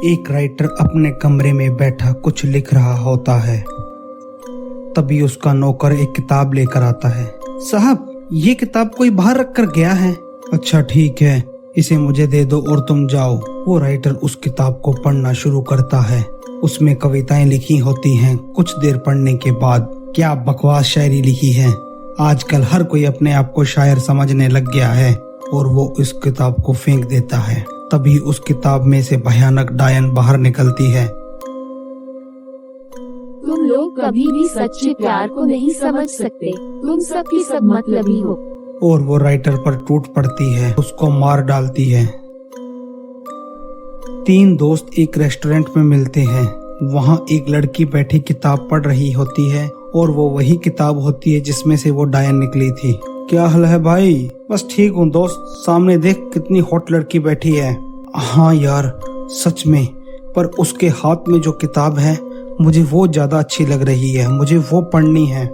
एक राइटर अपने कमरे में बैठा कुछ लिख रहा होता है। तभी उसका नौकर एक किताब लेकर आता है। साहब, ये किताब कोई बाहर रख कर गया है। अच्छा ठीक है, इसे मुझे दे दो और तुम जाओ। वो राइटर उस किताब को पढ़ना शुरू करता है। उसमें कविताएं लिखी होती हैं। कुछ देर पढ़ने के बाद क्या बकवास शायरी लिखी है। आजकल हर कोई अपने आप को शायर समझने लग गया है और वो इस किताब को फेंक देता है। तभी उस किताब में से भयानक डायन बाहर निकलती है। तुम लोग कभी भी सच्चे प्यार को नहीं समझ सकते। तुम सबकी सब मतलबी हो। और वो राइटर पर टूट पड़ती है, उसको मार डालती है। 3 दोस्त एक रेस्टोरेंट में मिलते हैं। वहाँ एक लड़की बैठी किताब पढ़ रही होती है और वो वही किताब होती है जिसमें से वो डायन निकली थी। क्या हाल है भाई? बस ठीक हूँ दोस्त, सामने देख कितनी हॉट लड़की बैठी है। हाँ यार सच में, पर उसके हाथ में जो किताब है मुझे वो ज्यादा अच्छी लग रही है, मुझे वो पढ़नी है।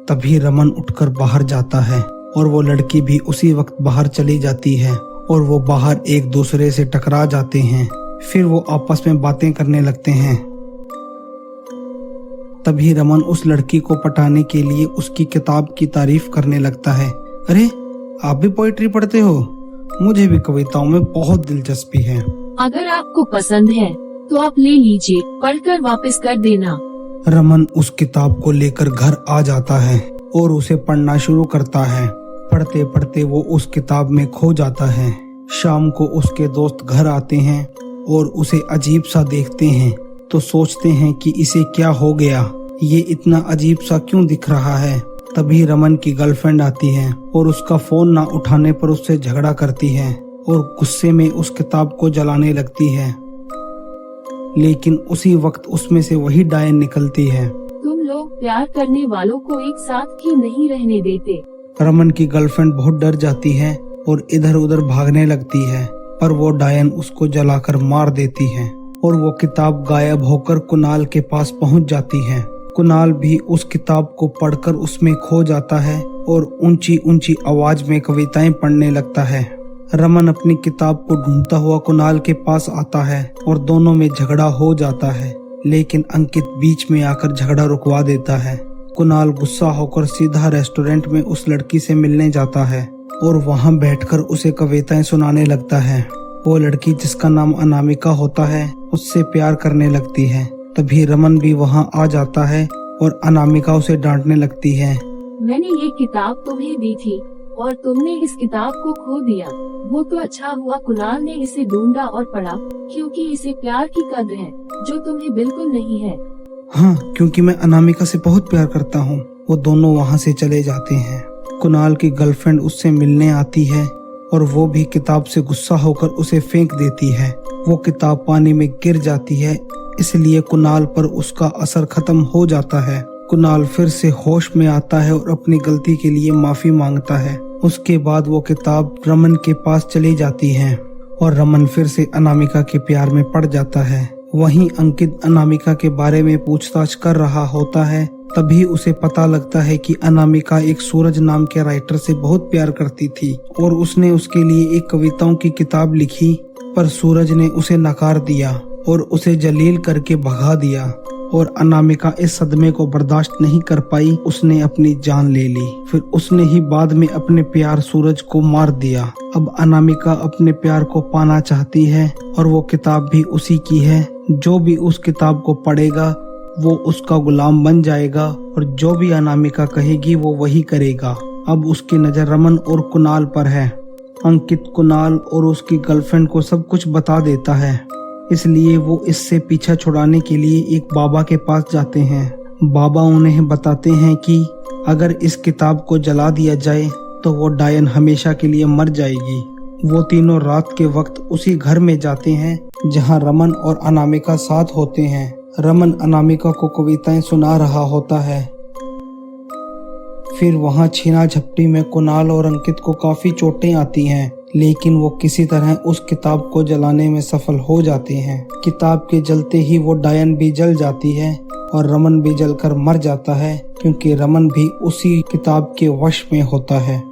तभी रमन उठकर बाहर जाता है और वो लड़की भी उसी वक्त बाहर चली जाती है और वो बाहर एक दूसरे से टकरा जाते हैं। फिर वो आपस में बातें करने लगते हैं। तभी रमन उस लड़की को पटाने के लिए उसकी किताब की तारीफ करने लगता है। अरे आप भी पोइट्री पढ़ते हो? मुझे भी कविताओं में बहुत दिलचस्पी है। अगर आपको पसंद है तो आप ले लीजिए, पढ़कर वापस कर देना। रमन उस किताब को लेकर घर आ जाता है और उसे पढ़ना शुरू करता है। पढ़ते पढ़ते वो उस किताब में खो जाता है। शाम को उसके दोस्त घर आते हैं और उसे अजीब सा देखते हैं तो सोचते हैं कि इसे क्या हो गया, ये इतना अजीब सा क्यों दिख रहा है। तभी रमन की गर्लफ्रेंड आती है और उसका फोन ना उठाने पर उससे झगड़ा करती है और गुस्से में उस किताब को जलाने लगती है। लेकिन उसी वक्त उसमें से वही डायन निकलती है। तुम लोग प्यार करने वालों को एक साथ क्यों नहीं रहने देते? रमन की गर्लफ्रेंड बहुत डर जाती है और इधर उधर भागने लगती है, पर वो डायन उसको जलाकर मार देती है और वो किताब गायब होकर कुणाल के पास पहुंच जाती है। कुणाल भी उस किताब को पढ़कर उसमें खो जाता है और ऊंची ऊंची आवाज में कविताएं पढ़ने लगता है। रमन अपनी किताब को ढूंढता हुआ कुणाल के पास आता है और दोनों में झगड़ा हो जाता है, लेकिन अंकित बीच में आकर झगड़ा रुकवा देता है। कुणाल गुस्सा होकर सीधा रेस्टोरेंट में उस लड़की से मिलने जाता है और वहां बैठकर उसे कविताएं सुनाने लगता है। वो लड़की जिसका नाम अनामिका होता है उससे प्यार करने लगती है। तभी रमन भी वहां आ जाता है और अनामिका उसे डांटने लगती है। मैंने ये किताब तुम्हें दी थी और तुमने इस किताब को खो दिया। वो तो अच्छा हुआ कुणाल ने इसे ढूंढा और पढ़ा, क्योंकि इसे प्यार की कद्र है जो तुम्हें बिल्कुल नहीं है। हाँ, क्योंकि मैं अनामिका से बहुत प्यार करता हूँ। वो दोनों वहाँ से चले जाते हैं। कुणाल की गर्लफ्रेंड उससे मिलने आती है और वो भी किताब से गुस्सा होकर उसे फेंक देती है। वो किताब पानी में गिर जाती है, इसलिए कुणाल पर उसका असर खत्म हो जाता है। कुणाल फिर से होश में आता है और अपनी गलती के लिए माफी मांगता है। उसके बाद वो किताब रमन के पास चली जाती है और रमन फिर से अनामिका के प्यार में पड़ जाता है। वहीं अंकित अनामिका के बारे में पूछताछ कर रहा होता है। तभी उसे पता लगता है कि अनामिका एक सूरज नाम के राइटर से बहुत प्यार करती थी और उसने उसके लिए एक कविताओं की किताब लिखी, पर सूरज ने उसे नकार दिया और उसे जलील करके भगा दिया और अनामिका इस सदमे को बर्दाश्त नहीं कर पाई। उसने अपनी जान ले ली। फिर उसने ही बाद में अपने प्यार सूरज को मार दिया। अब अनामिका अपने प्यार को पाना चाहती है और वो किताब भी उसी की है। जो भी उस किताब को पढ़ेगा वो उसका गुलाम बन जाएगा और जो भी अनामिका कहेगी वो वही करेगा। अब उसकी नजर रमन और कुणाल पर है। अंकित कुणाल और उसकी गर्लफ्रेंड को सब कुछ बता देता है, इसलिए वो इससे पीछा छुड़ाने के लिए एक बाबा के पास जाते हैं। बाबा उन्हें बताते हैं कि अगर इस किताब को जला दिया जाए तो वो डायन हमेशा के लिए मर जाएगी। वो तीनों रात के वक्त उसी घर में जाते हैं जहां रमन और अनामिका साथ होते हैं। रमन अनामिका को कविताएं सुना रहा होता है। फिर वहां छीना झपटी में कुणाल और अंकित को काफी चोटें आती हैं, लेकिन वो किसी तरह उस किताब को जलाने में सफल हो जाते हैं। किताब के जलते ही वो डायन भी जल जाती है और रमन भी जलकर मर जाता है, क्योंकि रमन भी उसी किताब के वश में होता है।